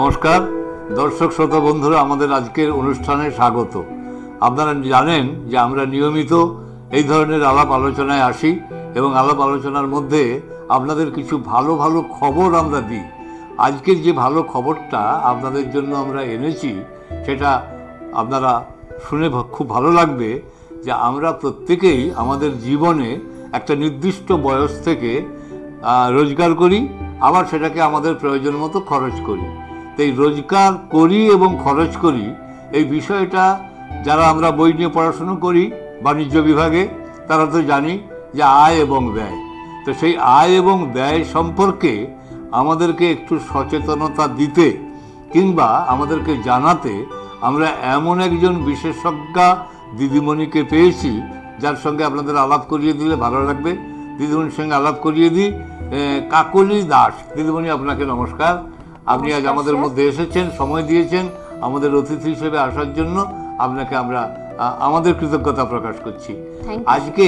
নমস্কার দর্শক শ্রোতা বন্ধুরা, আমাদের আজকের অনুষ্ঠানে স্বাগত। আপনারা জানেন যে আমরা নিয়মিত এই ধরনের আলাপ আলোচনায় আসি এবং আলাপ আলোচনার মধ্যে আপনাদের কিছু ভালো ভালো খবর আমরা দিই। আজকের যে ভালো খবরটা আপনাদের জন্য আমরা এনেছি সেটা আপনারা শুনে খুব ভালো লাগবে যে আমরা প্রত্যেকেই আমাদের জীবনে একটা নির্দিষ্ট বয়স থেকে রোজগার করি, আবার সেটাকে আমাদের প্রয়োজন মতো খরচ করি। তো এই রোজগার করি এবং খরচ করি এই বিষয়টা যারা আমরা বই নিয়ে পড়াশুনো করি বাণিজ্য বিভাগে তারা তো জানি যে আয় এবং ব্যয়। তো সেই আয় এবং ব্যয় সম্পর্কে আমাদেরকে একটু সচেতনতা দিতে কিংবা আমাদেরকে জানাতে আমরা এমন একজন বিশেষজ্ঞা দিদিমণিকে পেয়েছি যার সঙ্গে আপনাদের আলাপ করিয়ে দিলে ভালো লাগবে। দিদিমণির সঙ্গে আলাপ করিয়ে দিই। কাকলি দাস দিদিমণি, আপনাকে নমস্কার। আপনি আজ আমাদের মধ্যে এসেছেন, সময় দিয়েছেন আমাদের অতিথি হিসেবে আসার জন্য। আপনাকে আমরা আমাদের কৃতজ্ঞতা প্রকাশ করছি। আজকে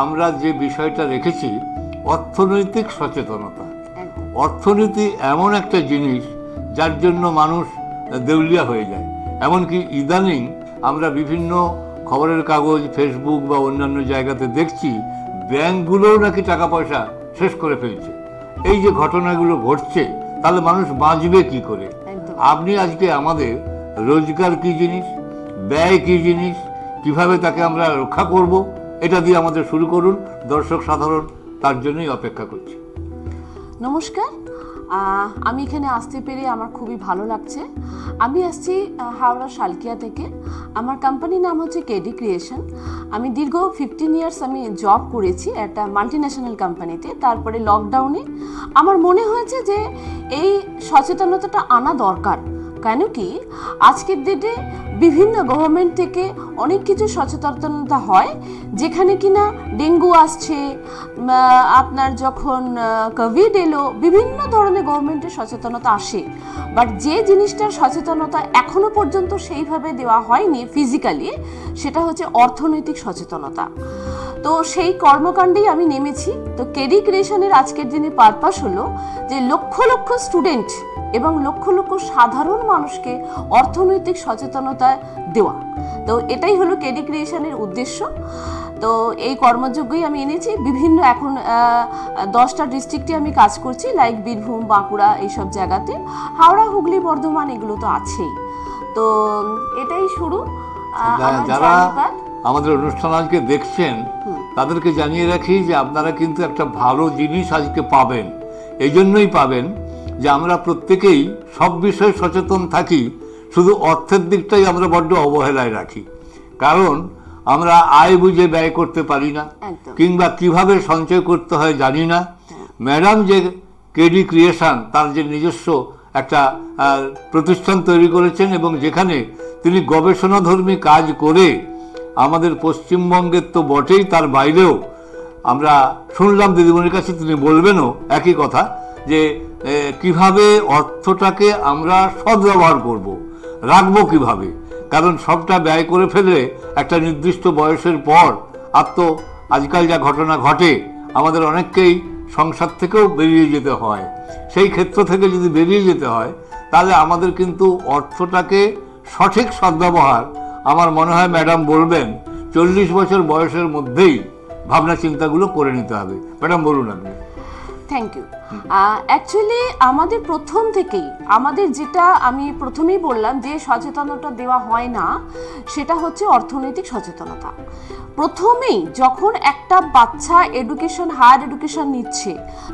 আমরা যে বিষয়টা রেখেছি অর্থনৈতিক সচেতনতা। অর্থনীতি এমন একটা জিনিস যার জন্য মানুষ দেউলিয়া হয়ে যায়। এমনকি ইদানিং আমরা বিভিন্ন খবরের কাগজ, ফেসবুক বা অন্যান্য জায়গাতে দেখছি ব্যাংকগুলোও নাকি টাকা পয়সা শেষ করে ফেলছে। এই যে ঘটনাগুলো ঘটছে তাহলে মানুষ বাঁচবে কি করে? আপনি আজকে আমাদের রোজগার কি জিনিস, ব্যয় কি জিনিস, কিভাবে তাকে আমরা রক্ষা করব, এটা দিয়ে আমাদের শুরু করুন। দর্শক সাধারণ তার জন্যই অপেক্ষা করছি। নমস্কার, আমি এখানে আসতে পেরে আমার খুবই ভালো লাগছে। আমি আসছি হাওড়া শালকিয়া থেকে। আমার কোম্পানির নাম হচ্ছে কেডি ক্রিয়েশন। আমি দীর্ঘ 15 ইয়ার্স আমি জব করেছি একটা মাল্টিন্যাশনাল কোম্পানিতে। তারপরে লকডাউনে আমার মনে হয়েছে যে এই সচেতনতাটা আনা দরকার। কেন কি আজকের দিনে বিভিন্ন গভর্নমেন্ট থেকে অনেক কিছু সচেতনতা হয়, যেখানে কিনা ডেঙ্গু আসছে, আপনার যখন কোভিড এলো, বিভিন্ন ধরনের গভর্নমেন্টের সচেতনতা আসে। বাট যে জিনিসটার সচেতনতা এখনো পর্যন্ত সেইভাবে দেওয়া হয়নি ফিজিক্যালি, সেটা হচ্ছে অর্থনৈতিক সচেতনতা। তো সেই কর্মকাণ্ডেই আমি নেমেছি। তো কেডি ক্রিয়েশনের আজকের দিনে পারপাস হলো যে লক্ষ লক্ষ স্টুডেন্ট এবং লক্ষ লক্ষ সাধারণ মানুষকে অর্থনৈতিক সচেতনতা দেওয়া। তো এটাই হলো কেডি ক্রিয়েশনের উদ্দেশ্য। তো এই কর্মযোগ্যই আমি এনেছি। বিভিন্ন এখন 10টা ডিস্ট্রিক্টে আমি কাজ করছি, লাইক বীরভূম, বাঁকুড়া, এইসব জায়গাতে। হাওড়া, হুগলি, বর্ধমান এগুলো তো আছেই। তো এটাই শুরু। যারা আমাদের অনুষ্ঠান আজকে দেখছেন তাদেরকে জানিয়ে রাখি যে আপনারা কিন্তু একটা ভালো জিনিস আজকে পাবেন। এই জন্যই পাবেন যে আমরা প্রত্যেকেই সব বিষয়ে সচেতন থাকি, শুধু অর্থের দিকটাই আমরা বড্ড অবহেলায় রাখি। কারণ আমরা আয় বুঝে ব্যয় করতে পারি না, কিংবা কিভাবে সঞ্চয় করতে হয় জানি না। ম্যাডাম যে কেডি ক্রিয়েশন তার যে নিজস্ব একটা প্রতিষ্ঠান তৈরি করেছেন এবং যেখানে তিনি গবেষণাধর্মী কাজ করে আমাদের পশ্চিমবঙ্গের তো বটেই, তার বাইরেও আমরা শুনলাম দিদিমণির কাছে তিনি বলবেনও একই কথা যে কিভাবে অর্থটাকে আমরা সদ্ব্যবহার করব, রাখবো কিভাবে। কারণ সবটা ব্যয় করে ফেললে একটা নির্দিষ্ট বয়সের পর আর তো আজকাল যা ঘটনা ঘটে আমাদের অনেককেই সংসার থেকেও বেরিয়ে যেতে হয়। সেই ক্ষেত্র থেকে যদি বেরিয়ে যেতে হয় তাহলে আমাদের কিন্তু অর্থটাকে সঠিক সদ্ব্যবহার, আমার মনে হয় ম্যাডাম বলবেন 40 বছর বয়সের মধ্যেই ভাবনা চিন্তাগুলো করে নিতে হবে। ম্যাডাম বলুন আপনি। Thank you. অ্যাকচুয়ালি আমাদের প্রথম থেকেই আমাদের যেটা আমি প্রথমেই বললাম যে সচেতনতা দেওয়া হয় না, সেটা হচ্ছে অর্থনৈতিক সচেতনতা। প্রথমেই যখন একটা বাচ্চা হায়ার এডুকেশন নিচ্ছে,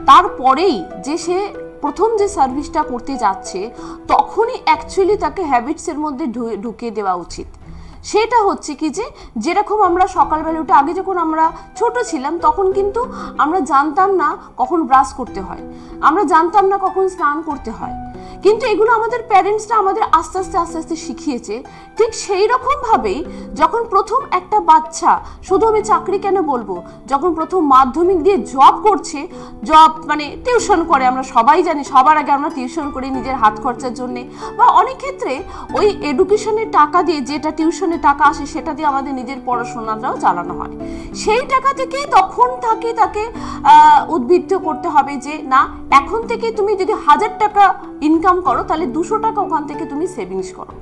তারপরেই যে সে প্রথম যে সার্ভিসটা করতে যাচ্ছে তখনই অ্যাকচুয়ালি তাকে হ্যাবিটসের মধ্যে ঢুকিয়ে দেওয়া উচিত। সেটা হচ্ছে কি যে যেরকম আমরা সকালবেলা উঠে, আগে যখন আমরা ছোট ছিলাম তখন কিন্তু আমরা জানতাম না কখন ব্রাশ করতে হয়, আমরা জানতাম না কখন স্নান করতে হয়, কিন্তু এগুলো আমাদের প্যারেন্টসরা আমাদের আস্তে আস্তে আস্তে আস্তে শিখিয়েছে। ঠিক সেই রকমভাবেই যখন প্রথম একটা বাচ্চা, শুধু আমি চাকরি কেন বলবো, যখন প্রথম মাধ্যমিক দিয়ে জব করছে, জব মানে টিউশন করে, আমরা সবাই জানি সবার আগে আমরা টিউশন করি নিজের হাত খরচার জন্যে, বা অনেক ক্ষেত্রে ওই এডুকেশনের টাকা দিয়ে, যেটা টিউশনের টাকা আসে সেটা দিয়ে আমাদের নিজের পড়াশোনাটাও চালানো হয়। সেই টাকা থেকেই তখন তাকে উদ্বুদ্ধ করতে হবে যে না, এখন থেকে তুমি যদি 1000 টাকা ইনকাম ইনকাম করো, তাহলে 200 টাকা ওখান থেকে তুমি সেভিংস করো।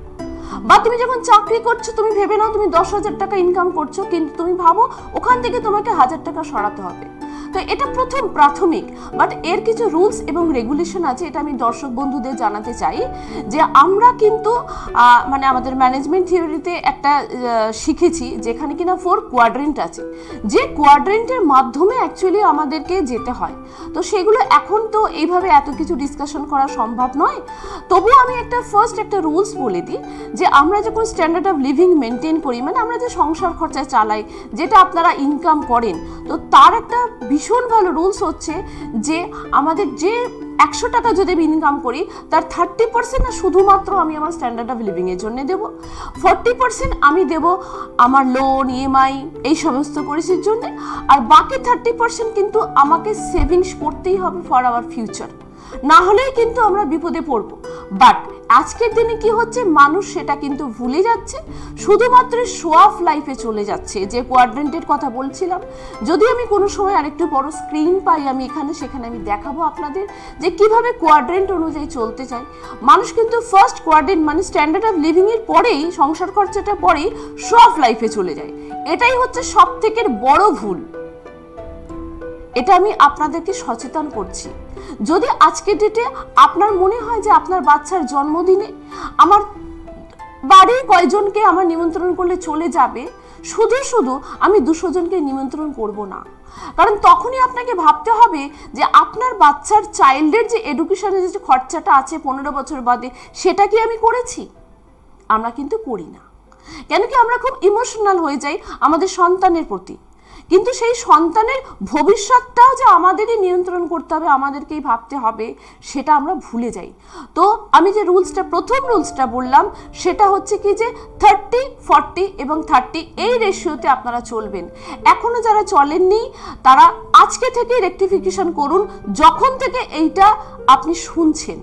বা তুমি যখন চাকরি করছো, তুমি ভেবে নাও তুমি 10,000 টাকা ইনকাম করছো, কিন্তু তুমি ভাবো ওখান থেকে তোমাকে 1000 টাকা সরাতে হবে। তো এটা প্রথম প্রাথমিক, বাট এর কিছু রুলস এবং রেগুলেশন আছে। এটা আমি দর্শক বন্ধুদের জানাতে চাই যে আমরা কিন্তু মানে আমাদের ম্যানেজমেন্ট থিওরিতে একটা শিখেছি যেখানে কিনা 4 কোয়াড্রেন্ট আছে, যে কোয়াড্রেন্টের মাধ্যমে অ্যাকচুয়ালি আমাদেরকে যেতে হয়। তো সেগুলো এখন তো এইভাবে এত কিছু ডিসকাশন করা সম্ভব নয়, তবুও আমি ফার্স্ট একটা রুলস বলে দিই যে আমরা যখন স্ট্যান্ডার্ড অফ লিভিং মেনটেন করি, মানে আমরা যে সংসার খরচা চালাই, যেটা আপনারা ইনকাম করেন, তো তার একটা ভীষণ ভালো রুলস হচ্ছে যে আমাদের যে 100 টাকা যদি আমি ইনকাম করি, তার 30% না শুধুমাত্র আমি আমার স্ট্যান্ডার্ড অফ লিভিং এর জন্য দেব, 40% আমি দেব আমার লোন, ইএমআই, এই সমস্ত পরিস্থিতির জন্য, আর বাকি 30% কিন্তু আমাকে সেভিংস করতেই হবে ফর আওয়ার ফিউচার, না হলেই কিন্তু আমরা বিপদে পড়ব। বাট আজকের দিনে কি হচ্ছে, মানুষ সেটা কিন্তু ভুলে যাচ্ছে, শুধুমাত্র শো অফ লাইফে চলে যাচ্ছে। যে কোয়াড্রেন্টের কথা বলছিলাম, যদি আমি কোনো সময় আরেকটু বড় স্ক্রিন পাই আমি সেখানে আমি দেখাবো আপনাদের যে কিভাবে কোয়াড্রেন্ট অনুযায়ী চলতে চাই। মানুষ কিন্তু ফার্স্ট কোয়াড্রেন্ট মানে স্ট্যান্ডার্ড অফ লিভিং এর পরেই, সংসার খরচাটা পরেই শো অফ লাইফে চলে যায়। এটাই হচ্ছে সব থেকে বড় ভুল। এটা আমি আপনাদেরকে সচেতন করছি। যদি আজকের ডেটে আপনার মনে হয় যে আপনার বাচ্চার জন্মদিনে আমার বাড়ির কয়জনকে আমার নিমন্ত্রণ করলে চলে যাবে, শুধু শুধু আমি 200 জনকে নিমন্ত্রণ করব না, কারণ তখনই আপনাকে ভাবতে হবে যে আপনার বাচ্চার চাইল্ডের যে এডুকেশনের যে খরচাটা আছে 15 বছর বাদে, সেটা কি আমি করেছি? আমরা কিন্তু করি না। কেন কি আমরা খুব ইমোশনাল হয়ে যাই আমাদের সন্তানের প্রতি, কিন্তু সেই সন্তানের ভবিষ্যৎটাও যে আমাদেরই নিয়ন্ত্রণ করতে হবে, আমাদেরকেই ভাবতে হবে, সেটা আমরা ভুলে যাই। তো আমি যে প্রথম রুলসটা বললাম সেটা হচ্ছে কি যে 30, 40 এবং 30 এই রেশিওতে আপনারা চলবেন। এখনো যারা চলেননি তারা আজকে থেকে রেকটিফিকেশন করুন, যখন থেকে এইটা আপনি শুনছেন।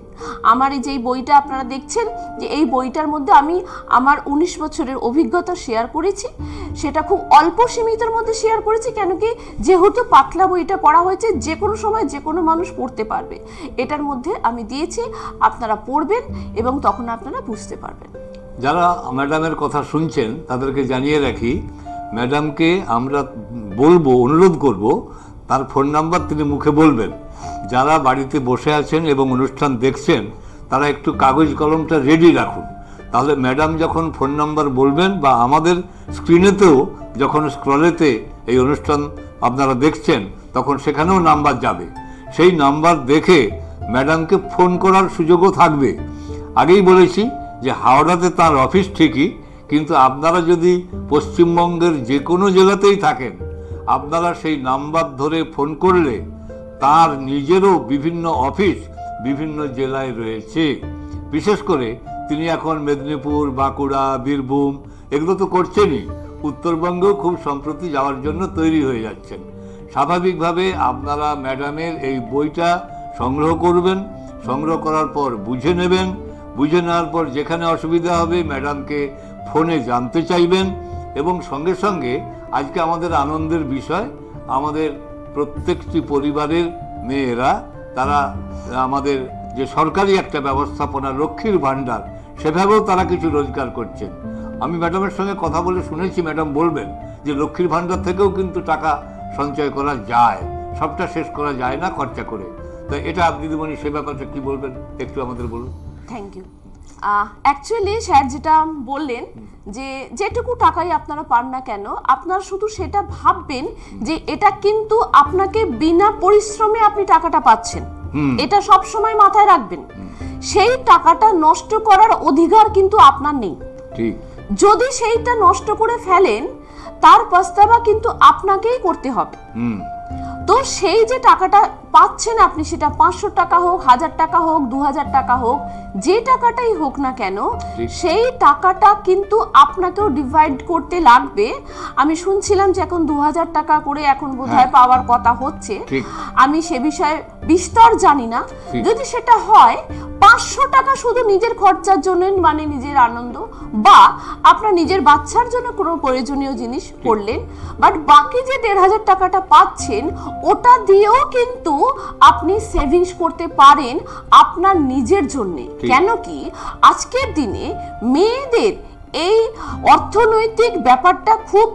আমার এই যে বইটা আপনারা দেখছেন, যে এই বইটার মধ্যে আমি আমার 19 বছরের অভিজ্ঞতা শেয়ার করেছি, সেটা খুব অল্প সীমিতের মধ্যে শেয়ার করেছি। কেন কি, যেহেতু পাতলা বইটা পড়া হয়েছে, যে কোনো সময় যে কোনো মানুষ পড়তে পারবে, এটার মধ্যে আমি দিয়েছি, আপনারা পড়বেন এবং তখন আপনারা বুঝতে পারবেন। যারা ম্যাডামের কথা শুনছেন তাদেরকে জানিয়ে রাখি, ম্যাডামকে আমরা বলবো, অনুরোধ করব, তার ফোন নাম্বার তিনি মুখে বলবেন। যারা বাড়িতে বসে আছেন এবং অনুষ্ঠান দেখছেন তারা একটু কাগজ কলমটা রেডি রাখুন, তাহলে ম্যাডাম যখন ফোন নাম্বার বলবেন বা আমাদের স্ক্রিনেতেও যখন স্ক্রলেতে এই অনুষ্ঠান আপনারা দেখছেন তখন সেখানেও নাম্বার যাবে, সেই নাম্বার দেখে ম্যাডামকে ফোন করার সুযোগও থাকবে। আগেই বলেছি যে হাওড়াতে তার অফিস ঠিকই, কিন্তু আপনারা যদি পশ্চিমবঙ্গের যে কোনো জেলাতেই থাকেন, আপনারা সেই নাম্বার ধরে ফোন করলে তার নিজেরও বিভিন্ন অফিস বিভিন্ন জেলায় রয়েছে। বিশেষ করে তিনি এখন মেদিনীপুর, বাঁকুড়া, বীরভূম এগুলো তো করছেনই, উত্তরবঙ্গেও খুব সম্প্রতি যাওয়ার জন্য তৈরি হয়ে যাচ্ছেন। স্বাভাবিকভাবে আপনারা ম্যাডামের এই বইটা সংগ্রহ করবেন, সংগ্রহ করার পর বুঝে নেবেন, বুঝে নেওয়ার পর যেখানে অসুবিধা হবে ম্যাডামকে ফোনে জানতে চাইবেন। এবং সঙ্গে সঙ্গে আজকে আমাদের আনন্দের বিষয়, আমাদের প্রত্যেকটি পরিবারের মেয়েরা তারা আমাদের যে সরকারি একটা ব্যবস্থাপনা লক্ষ্মীর ভাণ্ডার, সেভাবেও তারা কিছু রোজগার করছেন। আমি ম্যাডামের সঙ্গে কথা বলে শুনেছি, ম্যাডাম বলবেন যে লক্ষ্মীর ভাণ্ডার থেকেও কিন্তু টাকা সঞ্চয় করা যায়, সবটা শেষ করা যায় না খরচা করে। তো এটা আপনি দিদিমণি সে ব্যাপারটা কি বলবেন একটু আমাদের বলুন। Thank you. অ্যাকচুয়ালি স্যার যেটা বললেন যে যেটুকু টাকাই আপনারা পান না কেন, আপনারা শুধু সেটা ভাববেন যে এটা কিন্তু আপনাকে বিনা পরিশ্রমে আপনি টাকাটা পাচ্ছেন, এটা সব সময় মাথায় রাখবেন। সেই টাকাটা নষ্ট করার অধিকার কিন্তু আপনার নেই। ঠিক, যদি সেইটা নষ্ট করে ফেলেন তার পস্তাবা কিন্তু আপনাকেই করতে হবে। তো সেই যে টাকাটা পাচ্ছেন আপনি, সেটা 500 টাকা হোক, 1000 টাকা হোক, 2000 টাকা হোক, যে টাকাটাই হোক না কেন, সেই টাকাটা কিন্তু আপনাকেও ডিভাইড করতে লাগবে। আমি শুনছিলাম যে এখন 2000 টাকা করে এখন বোধহয় পাওয়ার কথা হচ্ছে, আমি সে বিষয়ে বিস্তর জানি না। যদি সেটা হয় 500 টাকা শুধু নিজের খরচার জন্য, মানে নিজের আনন্দ বা আপনার নিজের বাচ্চার জন্য কোনো প্রয়োজনীয় জিনিস করলেন, বাট বাকি যে 1500 টাকাটা পাচ্ছেন ওটা দিয়েও কিন্তু আপনি সেভিংস করতে পারেন আপনার নিজের জন্য। কেন কি আজকের দিনে মেয়েদের এই অর্থনৈতিক ব্যাপারটা খুব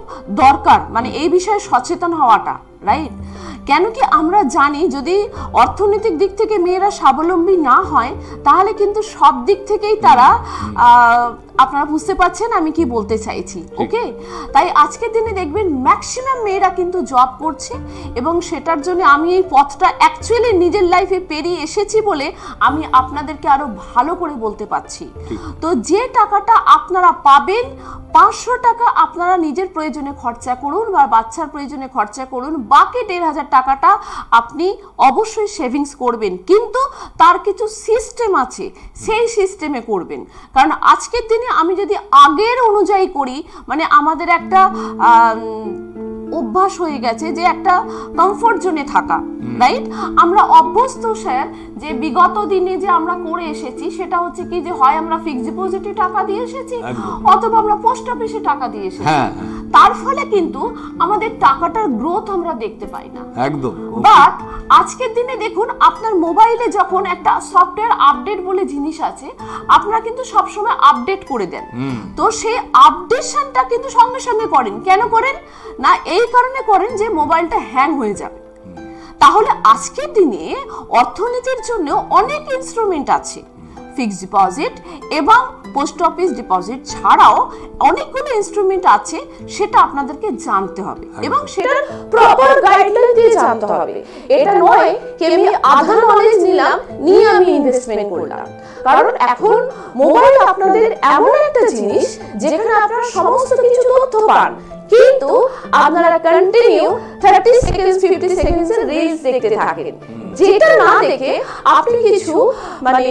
দরকার, মানে এই বিষয়ে সচেতন হওয়াটা, রাইট? কেন কি আমরা জানি যদি অর্থনৈতিক দিক থেকে মেয়েরা স্বাবলম্বী না হয় তাহলে কিন্তু সব দিক থেকেই তারা আপনারা বুঝতে পারছেন আমি কি বলতে চাইছি, ওকে? তাই আজকের দিনে দেখবেন ম্যাক্সিমাম মেয়েরা কিন্তু জব করছে এবং সেটার জন্য আমি এই পথটা অ্যাকচুয়ালি নিজের লাইফে পেরিয়ে এসেছি বলে আমি আপনাদেরকে আরো ভালো করে বলতে পারছি। তো যে টাকাটা আপনারা পাবেন 500 টাকা আপনারা নিজের প্রয়োজনে খরচা করুন বা বাচ্চার প্রয়োজনে খরচা করুন, বাকি 1500 টাকাটা আপনি অবশ্যই সেভিংস করবেন, কিন্তু তার কিছু সিস্টেম আছে, সেই সিস্টেমে করবেন। কারণ আজকের দিনে আমি যদি আগের অনুযায়ী করি, মানে আমাদের একটা অভ্যাস হয়ে গেছে যে একটা কমফোর্ট জোনে থাকা, রাইট? আমরা অভ্যস্ত স্যার যে বিগত দিনে যে আমরা করে এসেছি সেটা হচ্ছে কি যে হয় আমরা ফিক্সড ডিপোজিটে টাকা দিয়ে এসেছি অথবা আমরা পোস্ট অফিসে টাকা দিয়ে এসেছি। তার ফলে কিন্তু আমাদের টাকাটার গ্রোথ আমরা দেখতে পাই না একদম। বাট আজকের দিনে দেখুন আপনার মোবাইলে যখন একটা সফটওয়্যার আপডেট বলে জিনিস আছে আপনারা কিন্তু সবসময় আপডেট করে দেন, তো সেই আপডেশনটা কিন্তু সঙ্গে সঙ্গে করেন। কেন করেন না? এই কারণে করেন যে মোবাইলটা হ্যাং হয়ে যাবে। তাহলে আজকের দিনে অর্থনীতির জন্য অনেক ইনস্ট্রুমেন্ট আছে, ফিক্সড ডিপোজিট এবং পোস্ট অফিস ডিপোজিট ছাড়াও অনেকগুলো ইনস্ট্রুমেন্ট আছে, সেটা আপনাদেরকে জানতে হবে এবং সেটার প্রপার গাইডলাইন দিয়ে জানতে হবে। এটা নয় যে আমি আধা নলেজ নিলাম নিয়ে আমি ইনভেস্টমেন্ট করলাম, কারণ এখন মোবাইল আপনাদের এমন একটা জিনিস যেখানে আপনারা সমস্ত কিছু তথ্য পান, কিন্তু আপনারা কন্টিনিউ 30 সেকেন্ডস 50 সেকেন্ডস এর রিলস দেখতে থাকেন, যেটা না দেখে আপনি কিছু মানে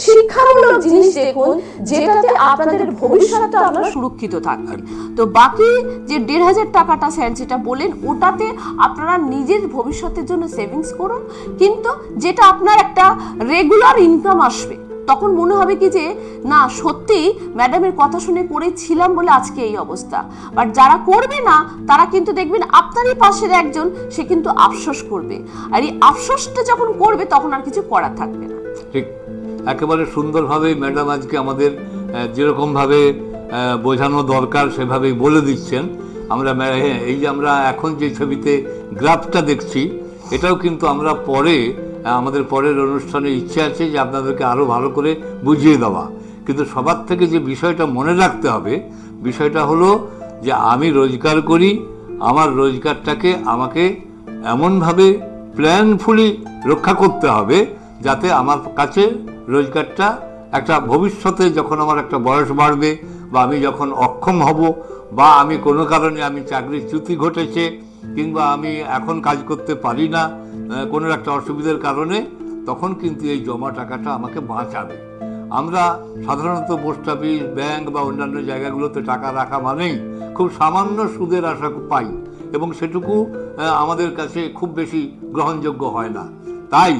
শিক্ষামূলক জিনিস দেখুন যেটাতে আপনাদের ভবিষ্যৎটা আপনারা সুরক্ষিত থাকবেন। তো বাকি যে 1500 টাকাটা স্যার যেটা বলেন ওটাতে আপনারা নিজের ভবিষ্যতের জন্য সেভিংস করুন, কিন্তু যেটা আপনার একটা রেগুলার ইনকাম আসবে তখন মনে হবে কি যে না সত্যি ম্যাডামের কথা শুনে করেছিলাম বলে আজকে এই অবস্থা। বাট যারা করবে না তারা কিন্তু দেখবেন আপনারই পাশের একজন সে কিন্তু আফসোস করবে, আর এই আফসোসটা যখন করবে তখন আর কিছু করার থাকবে না। ঠিক, একেবারে সুন্দরভাবে ম্যাডাম আজকে আমাদের যেরকমভাবে বোঝানো দরকার সেভাবেই বলে দিচ্ছেন। আমরা এই যে আমরা এখন যে ছবিতে গ্রাফটা দেখছি এটাও কিন্তু আমরা পরে আমাদের পরের অনুষ্ঠানে ইচ্ছে আছে যে আপনাদেরকে আরও ভালো করে বুঝিয়ে দেওয়া, কিন্তু সবার থেকে যে বিষয়টা মনে রাখতে হবে বিষয়টা হলো যে আমি রোজগার করি, আমার রোজগারটাকে আমাকে এমনভাবে প্ল্যানফুলি রক্ষা করতে হবে যাতে আমার কাছে রোজগারটা একটা ভবিষ্যতে যখন আমার একটা বয়স বাড়বে বা আমি যখন অক্ষম হব বা আমি কোনো কারণে আমি চাকরির চ্যুতি ঘটেছে কিংবা আমি এখন কাজ করতে পারি না কোনো একটা অসুবিধার কারণে, তখন কিন্তু এই জমা টাকাটা আমাকে বাঁচাবে। আমরা সাধারণত পোস্ট অফিস ব্যাংক বা অন্যান্য জায়গাগুলোতে টাকা রাখা মানেই খুব সামান্য সুদের আশা পাই এবং সেটুকু আমাদের কাছে খুব বেশি গ্রহণযোগ্য হয় না। তাই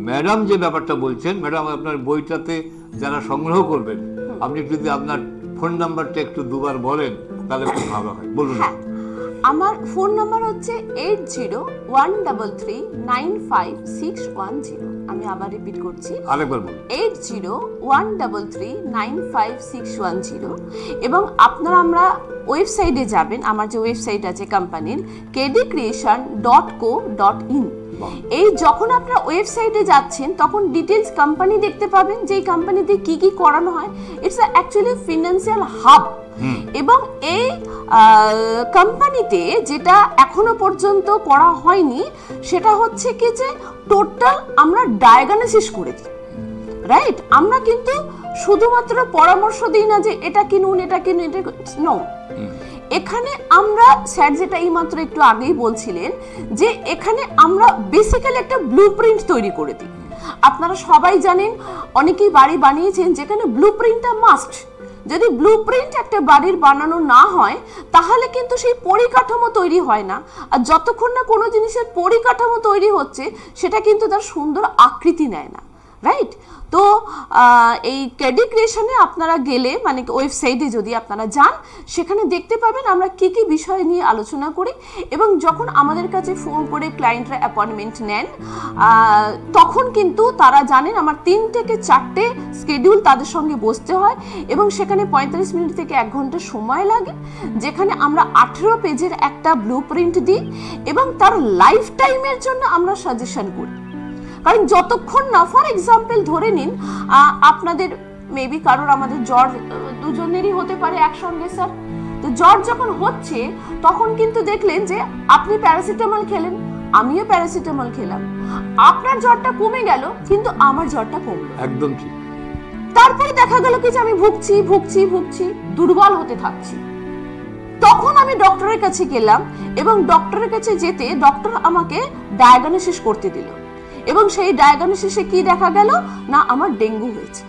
ম্যাডাম যে ব্যাপারটা বলছেন, ম্যাডাম আপনার বইটাতে যারা সংগ্রহ করবেন আপনি যদি আপনার ফোন নাম্বারটা একটু দুবার বলেন তাহলে খুব ভালো হয়। বলুন। আমার ফোন নাম্বার হচ্ছে 8013395610। আমি আবার রিপিট করছি, আরেকবার বলুন, 8013395610। এবং আপনারা আমরা ওয়েবসাইটে যাবেন, আমার যে ওয়েবসাইট আছে কোম্পানির kdcreation.co.in। এই যখন আপনারা ওয়েবসাইটে যাচ্ছেন তখন ডিটেলস কোম্পানি দেখতে পাবেন, যে কোম্পানিতে কি কি করানো হয়। It's actually financial hub. এবং এই কোম্পানিতে যেটা এখনো পর্যন্ত করা হয়নি সেটা হচ্ছে কি যে টোটাল আমরা ডায়াগনোসিস করে দিই, রাইট? আমরা কিন্তু শুধুমাত্র পরামর্শ দিই না যে এটা কিনুন এটা কিনুন, এটা নো। এখানে আমরা স্যার যেটা এইমাত্র একটু আগেই বলছিলেন যে এখানে আমরা বেসিক্যালি একটা ব্লুপ্রিন্ট তৈরি করে দিই। আপনারা সবাই জানেন অনেকেই বাড়ি বানিয়েছেন যেখানে ব্লুপ্রিন্টটা মাস্ট। যদি ব্লুপ্রিন্ট একটা বাড়ির বানানো না হয় তাহলে কিন্তু সেই পরিকাঠামো তৈরি হয় না, আর যতক্ষণ না কোনো জিনিসের পরিকাঠামো তৈরি হচ্ছে সেটা কিন্তু তার সুন্দর আকৃতি নেয় না, রাইট? তো এই কেডি ক্রিয়েশনে আপনারা গেলে মানে ওয়েবসাইটে যদি আপনারা যান, সেখানে দেখতে পাবেন আমরা কি কি বিষয় নিয়ে আলোচনা করি। এবং যখন আমাদের কাছে ফোন করে ক্লায়েন্টরা অ্যাপয়েন্টমেন্ট নেন, তখন কিন্তু তারা জানেন আমার 3 থেকে 4টে স্কেডিউল তাদের সঙ্গে বসতে হয়, এবং সেখানে 45 মিনিট থেকে 1 ঘন্টা সময় লাগে, যেখানে আমরা 18 পেজের একটা ব্লু প্রিন্ট দিই এবং তার লাইফ টাইমের জন্য আমরা সাজেশন করি। কারণ যতক্ষণ না, ফর এক্সাম্পল ধরে নিন আপনাদের মেবি কারোর আমাদের জ্বর দুজনেরই হতে পারে একসঙ্গে স্যার, তো জ্বর যখন হচ্ছে তখন কিন্তু দেখলেন যে আপনি প্যারাসিটামল খেলেন, আমিও প্যারাসিটামল খেলাম, আপনার জ্বরটা কমে গেল কিন্তু আমার জ্বরটা কমলো, একদম ঠিক। তারপরে দেখা গেল কি যে আমি ভুগছি ভুগছি ভুগছি দুর্বল হতে থাকছি। তখন আমি ডক্টরের কাছে গেলাম এবং ডক্টরের কাছে যেতে ডক্টর আমাকে ডায়াগনোসিস করতে দিল, এবং সেই ডায়াগনোসিসে কি দেখা গেল না আমার ডেঙ্গু হয়েছে।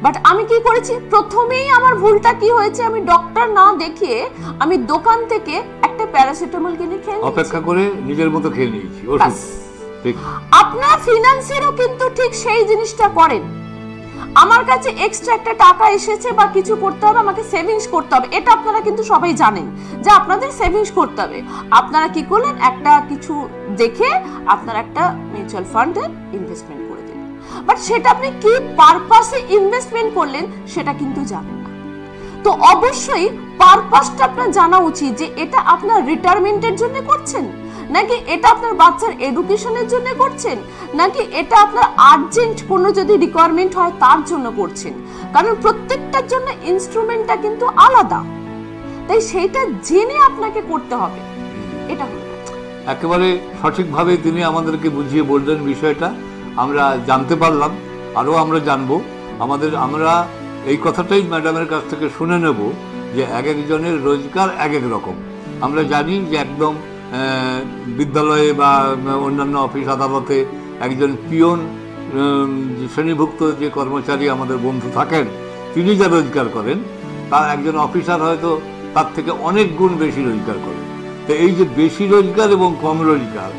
বাট আমি কি করেছি, প্রথমেই আমার ভুলটা কি হয়েছে, আমি ডক্টর না দেখিয়ে আমি দোকান থেকে একটা প্যারাসিটামল কিনে খেয়ে নিয়েছি, অপেক্ষা করে নিজের মতো খেয়ে নিয়েছি ওষুধ। ঠিক, আপনার ফিনান্সেরও কিন্তু ঠিক সেই জিনিসটা করেন। আমার কাছে এক্সট্রা একটা টাকা এসেছে বা কিছু করতে হবে, আমাকে সেভিংস করতে হবে, এটা আপনারা কিন্তু সবাই জানেন যে আপনাদের সেভিংস করতে হবে। আপনারা কি করলেন, একটা কিছু দেখে আপনারা একটা মিউচুয়াল ফান্ডে ইনভেস্টমেন্ট করে দিলেন, বাট সেটা আপনি কি পারপাসে ইনভেস্টমেন্ট করলেন সেটা কিন্তু জানেন না। তো অবশ্যই পারপাসটা আপনার জানা উচিত যে এটা আপনার রিটায়ারমেন্টের জন্য করছেন, নাকি এটা আপনার বাচ্চার এডুকেশনের জন্য করছেন, নাকি এটা আপনার আর্জেন্ট কোনো যদি রিকোয়ারমেন্ট হয় তার জন্য করছেন। কারণ প্রত্যেকটার জন্য ইনস্ট্রুমেন্টটা কিন্তু আলাদা, তাই সেইটা জেনে আপনাকে করতে হবে। এটা হলো একেবারে সঠিকভাবে তিনি আমাদেরকে বুঝিয়ে বললেন বিষয়টা, আমরা জানতে পারলাম, আরও আমরা জানবো। আমরা এই কথাটাই ম্যাডামের কাছ থেকে শুনে নেব যে এক একজনের রোজগার এক এক রকম। আমরা জানি যে একদম বিদ্যালয়ে বা অন্যান্য অফিস আদালতে একজন পিয়ন শ্রেণীভুক্ত যে কর্মচারী আমাদের বন্ধু থাকেন, তিনি যা রোজগার করেন তার একজন অফিসার হয়তো তার থেকে অনেক গুণ বেশি রোজগার করেন। তো এই যে বেশি রোজগার এবং কম রোজগার,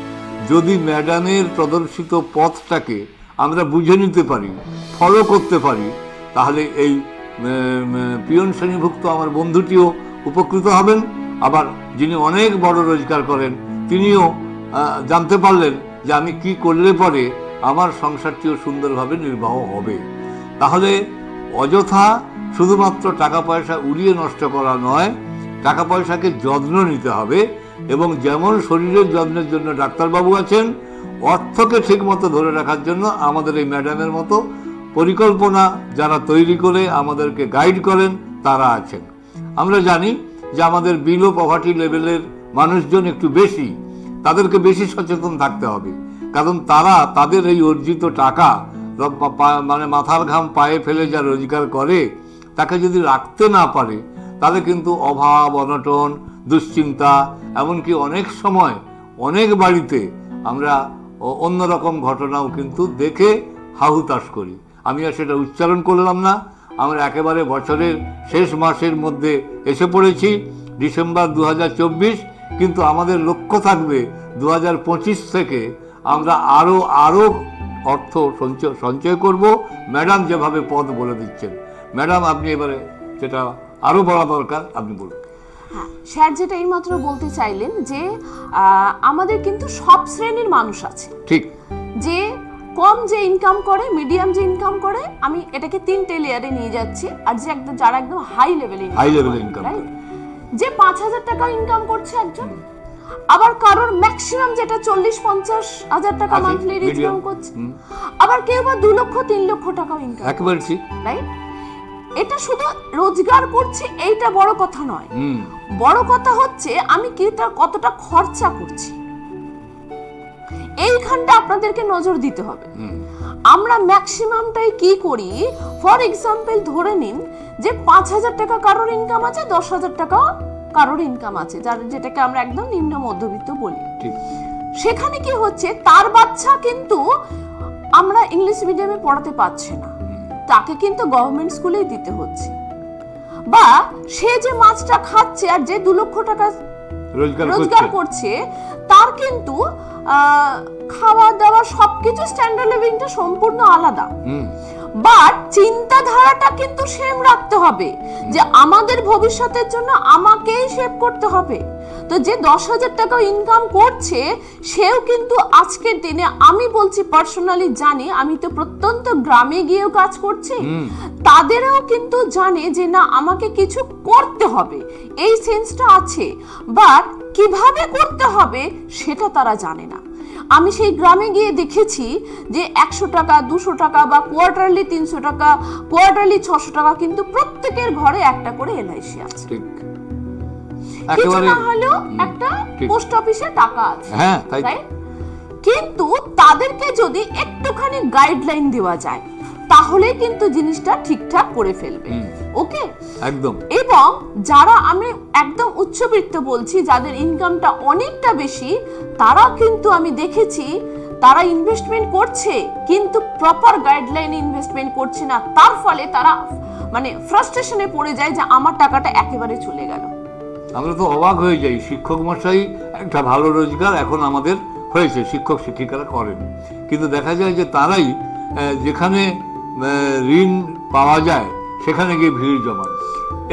যদি ম্যাডামের প্রদর্শিত পথটাকে আমরা বুঝে নিতে পারি, ফলো করতে পারি, তাহলে এই পিয়ন শ্রেণীভুক্ত আমার বন্ধুটিও উপকৃত হবেন, আবার যিনি অনেক বড় রোজগার করেন তিনিও জানতে পারলেন যে আমি কি করলে পরে আমার সংসারটিও সুন্দরভাবে নির্বাহ হবে। তাহলে অযথা শুধুমাত্র টাকা পয়সা উড়িয়ে নষ্ট করা নয়, টাকা পয়সাকে যত্ন নিতে হবে, এবং যেমন শরীরের যত্নের জন্য ডাক্তারবাবু আছেন, অর্থকে ঠিক মতো ধরে রাখার জন্য আমাদের এই ম্যাডামের মতো পরিকল্পনা যারা তৈরি করে আমাদেরকে গাইড করেন তারা আছেন। আমরা জানি যে আমাদের বিলো পভার্টি লেভেলের মানুষজন একটু বেশি, তাদেরকে বেশি সচেতন থাকতে হবে, কারণ তারা তাদের এই অর্জিত টাকা মানে মাথার ঘাম পায়ে ফেলে যা রোজগার করে তাকে যদি রাখতে না পারে, তাহলে কিন্তু অভাব, অনটন, দুশ্চিন্তা, এমনকি অনেক সময় অনেক বাড়িতে আমরা অন্যরকম ঘটনাও কিন্তু দেখে হাহুতাশ করি। আমি আর সেটা উচ্চারণ করলাম না। আমরা একেবারে বছরের শেষ মাসের মধ্যে এসে পড়েছি, ডিসেম্বর 2024, কিন্তু আমাদের লক্ষ্য থাকবে 2025 থেকে আমরা আরও অর্থ সঞ্চয় করব। ম্যাডাম যেভাবে পথ বলে দিচ্ছেন, ম্যাডাম আপনি এবারে যেটা আরও বলা দরকার আপনি বলুন। হ্যাঁ, স্যার যেটা এইমাত্র বলতে চাইলেন যে আমাদের কিন্তু সব শ্রেণীর মানুষ আছে, ঠিক, যে কম যে ইনকাম করে, মিডিয়াম যে ইনকাম করে, আমি এটাকে 3টে লেয়ারে নিয়ে যাচ্ছি, আর যে একদম যারা একদম হাই লেভেলে ইনকাম, যে 5,000 টাকা ইনকাম করছে একজন, আবার কারোর ম্যাক্সিমাম যেটা 40-50 হাজার টাকা মান্থলি ইনকাম করছে, আবার কেউ বা 2 লক্ষ 3 লক্ষ টাকা ইনকাম, একেবারে ঠিক, রাইট? এটা শুধু রোজগার করছে এইটা বড় কথা নয়, বড় কথা হচ্ছে আমি কতটা খরচা করছি, এইখানটা আপনাদেরকে নজর দিতে হবে। আমরা ম্যাক্সিমামটাই কি করি, ফর এক্সাম্পল ধরে নিন যে 5,000 টাকা কারোর ইনকাম আছে, 10,000 টাকা কারোর ইনকাম আছে, যেটাকে আমরা একদম নিম্ন মধ্যবিত্ত বলি। সেখানে কি হচ্ছে, তার বাচ্চা কিন্তু আমরা ইংলিশ মিডিয়ামে পড়াতে পারছি না, তাকে কিন্তু গভর্নমেন্ট স্কুলেই দিতে হচ্ছে, বা সে যে মাছটা খাচ্ছে আর যে 2 লক্ষ টাকা রোজগার করছে তার কিন্তু খাওয়া দাওয়া সবকিছু স্ট্যান্ডার্ড লিভিংটা সম্পূর্ণ আলাদা, বাট চিন্তাধারাটা কিন্তু সেম রাখতে হবে যে আমাদের ভবিষ্যতের জন্য আমাকেই সেভ করতে হবে। তো যে 10,000 টাকা ইনকাম করছে সেও কিন্তু আজকের দিনে, আমি বলছি পার্সোনালি জানি, আমি তো প্রত্যন্ত গ্রামে গিয়েও কাজ করছি, তাদেরও কিন্তু জানে যে না আমাকে কিছু করতে হবে, এই সেন্সটা আছে, বাট কিভাবে করতে হবে সেটা তারা জানে না। আমি সেই গ্রামে গিয়ে দেখেছি যে 100 টাকা 200 টাকা বা কোয়ার্টারলি 300 টাকা, কোয়ার্টারলি 600 টাকা, কিন্তু প্রত্যেকের ঘরে একটা করে এলআইসি আছে, কিছু না হলেও একটা পোস্ট অফিসে টাকা আছে, তাই? কিন্তু তাদেরকে যদি একটুখানি গাইডলাইন দেওয়া যায় তাহলে কিন্তু জিনিসটা ঠিকঠাক করে ফেলবে। ওকে, একদম। এবং যারা আমি একদম উচ্চবিত্ত বলছি, যাদের ইনকামটা অনেকটা বেশি, তারা কিন্তু আমি দেখেছি তারা ইনভেস্টমেন্ট করছে কিন্তু প্রপার গাইডলাইন ইনভেস্টমেন্ট করছে না, তার ফলে তারা মানে ফ্রাস্ট্রেশনে পড়ে যায় যে আমার টাকাটা একেবারে চলে গেল। আমরা তো অবাক হয়ে যাই, শিক্ষক মশাই একটা ভালো রোজগার এখন আমাদের হয়েছে, শিক্ষক শিক্ষিকারা করেন, কিন্তু দেখা যায় যে তারাই যেখানে ঋণ পাওয়া যায় সেখানে গিয়ে ভিড় জমান।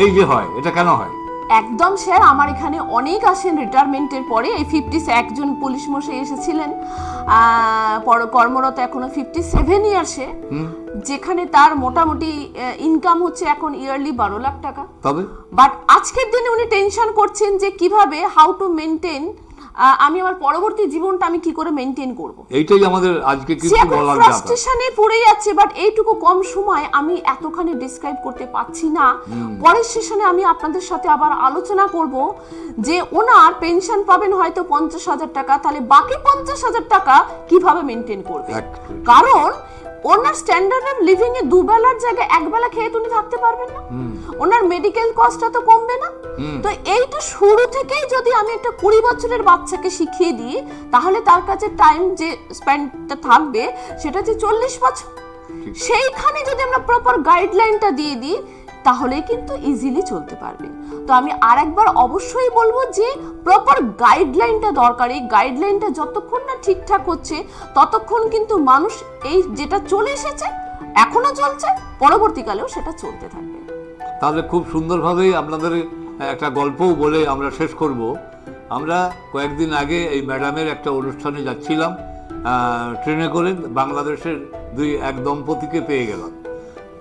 এই যে হয়, এটা কেন হয়? একদম স্যার, আমার এখানে অনেক আসেন রিটায়ারমেন্টের পরে, এই 50 একজন পুলিশ মশাই এসেছিলেন কর্মরত এখনো 57 ইয়ার্সে, যেখানে তার মোটামুটি ইনকাম হচ্ছে এখন ইয়ারলি 12 লাখ টাকা। তবে বাট আজকের দিনে উনি টেনশন করছেন যে কিভাবে হাউ টু মেইনটেইন, আমি আমার পরবর্তী জীবনটা আমি কি করে মেইনটেইন করব, এইটাই আমাদের আজকে কিছু বলার কথা। ফ্রাস্ট্রেশনে পড়ে যাচ্ছে, বাট এইটুকু কম সময় আমি এতখানি ডেসক্রাইব করতে পারছি না। পরের সেশনে আমি আপনাদের সাথে আবার আলোচনা করব যে ওনার পেনশন পাবেন হয়তো 50,000 টাকা, তাহলে বাকি 50,000 টাকা কিভাবে মেইনটেইন করবে, কারণ ওনার স্ট্যান্ডার্ড অফ লিভিং এ দুবেলার জায়গায় একবেলা খেয়ে উনি থাকতে পারবেন না, ওনার মেডিকেল কস্টটা তো কমবে না। তো এইটা শুরু থেকেই যদি আমি একটা 20 বছরের বাচ্চাকে শিখিয়ে দিই তাহলে তার কাছে টাইম যে স্পেন্ডটা থাকবে সেটা যে 40 বছর, সেইখানে যদি আমরা প্রপার গাইডলাইনটা দিয়ে দিই তাহলে কিন্তু ইজিলি চলতে পারবে। তো আমি আরেকবার অবশ্যই বলবো যে প্রপার গাইডলাইনটা দরকার, এই গাইডলাইনটা যতক্ষণ না ঠিকঠাক হচ্ছে ততক্ষণ কিন্তু মানুষ এই যেটা চলে এসেছে এখনো চলছে, পরবর্তীকালেও সেটা চলতে থাকবে। তাহলে খুব সুন্দরভাবেই আপনাদের একটা গল্পও বলে আমরা শেষ করব। আমরা কয়েকদিন আগে এই ম্যাডামের একটা অনুষ্ঠানে যাচ্ছিলাম, ট্রেনে করে বাংলাদেশের এক দম্পতিকে পেয়ে গেলাম।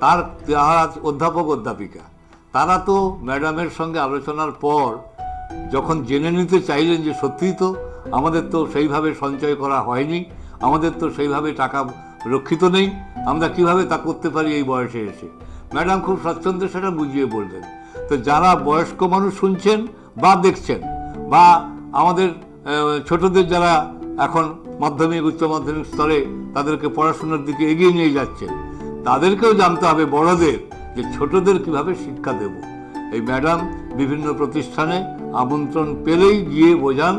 তারা অধ্যাপক অধ্যাপিকা, তারা তো ম্যাডামের সঙ্গে আলোচনার পর যখন জেনে নিতে চাইলেন যে সত্যিই তো আমাদের তো সেইভাবে সঞ্চয় করা হয়নি, আমাদের তো সেইভাবে টাকা রক্ষিত নেই, আমরা কিভাবে তা করতে পারি এই বয়সে এসে, ম্যাডাম খুব স্বাচ্ছন্দ্যে সেটা বুঝিয়ে বললেন। তো যারা বয়স্ক মানুষ শুনছেন বা দেখছেন, বা আমাদের ছোটদের যারা এখন মাধ্যমিক উচ্চ মাধ্যমিক স্তরে তাদেরকে পড়াশোনার দিকে এগিয়ে নিয়ে যাচ্ছেন, তাদেরকেও জানতে হবে বড়দের যে ছোটদের কিভাবে শিক্ষা দেব। এই ম্যাডাম বিভিন্ন প্রতিষ্ঠানে আমন্ত্রণ পেলেই গিয়ে বোঝান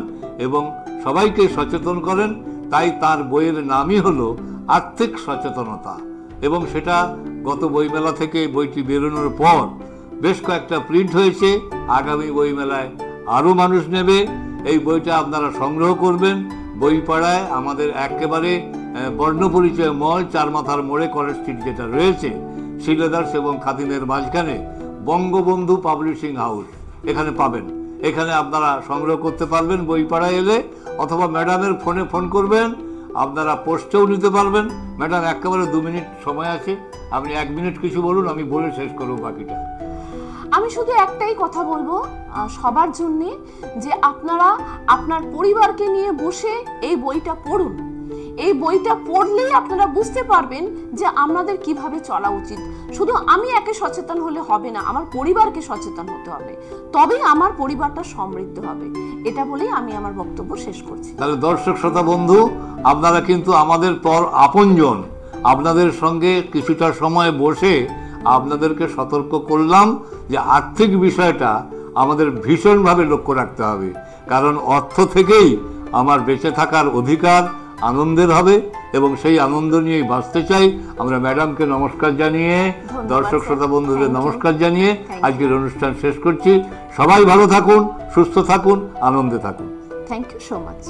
এবং সবাইকে সচেতন করেন। তাই তার বইয়ের নামই হলো আর্থিক সচেতনতা, এবং সেটা গত বইমেলা থেকে বইটি বেরোনোর পর বেশ কয়েকটা প্রিন্ট হয়েছে। আগামী বইমেলায় আরও মানুষ নেবে। এই বইটা আপনারা সংগ্রহ করবেন। বইপাড়ায় আমাদের একেবারে বর্ণপরিচয় মল, চারমাথার মোড়ে, কলেজ স্ট্রিট যেটা রয়েছে, শিলেদার্স এবং খাদিমের মাঝখানে বঙ্গবন্ধু পাবলিশিং হাউস, এখানে পাবেন। এখানে আপনারা সংগ্রহ করতে পারবেন বইপাড়ায় এলে, অথবা ম্যাডামের ফোনে ফোন করবেন, আপনারা পোস্টেও নিতে পারবেন। ম্যাডাম একেবারে 2 মিনিট সময় আছে, আপনি 1 মিনিট কিছু বলুন, আমি বলে শেষ করবো বাকিটা। আমি শুধু একটাই কথা বলবো সবার জন্যে, যে আপনারা আপনার পরিবারকে নিয়ে বসে এই বইটা পড়ুন। এই বইটা পড়লেই আপনারা বুঝতে পারবেন যে আমাদের কিভাবে চলা উচিত। শুধু আমি একে সচেতন হলে হবে না, আমার পরিবারকে সচেতন হতে হবে, তবেই আমার পরিবারটা সমৃদ্ধ হবে। এটা বলেই আমি আমার বক্তব্য শেষ করছি। তাহলে দর্শক শ্রোতা বন্ধু, আপনারা কিন্তু আমাদের পর আপনজন, আপনাদের সঙ্গে কিছুটা সময় বসে আপনাদেরকে সতর্ক করলাম যে আর্থিক বিষয়টা আমাদের ভীষণভাবে লক্ষ্য রাখতে হবে, কারণ অর্থ থেকেই আমার বেঁচে থাকার অধিকার আনন্দের হবে, এবং সেই আনন্দ নিয়েই বাঁচতে চাই। আমরা ম্যাডামকে নমস্কার জানিয়ে, দর্শক শ্রোতা বন্ধুদের নমস্কার জানিয়ে আজকের অনুষ্ঠান শেষ করছি। সবাই ভালো থাকুন, সুস্থ থাকুন, আনন্দে থাকুন। Thank you so much.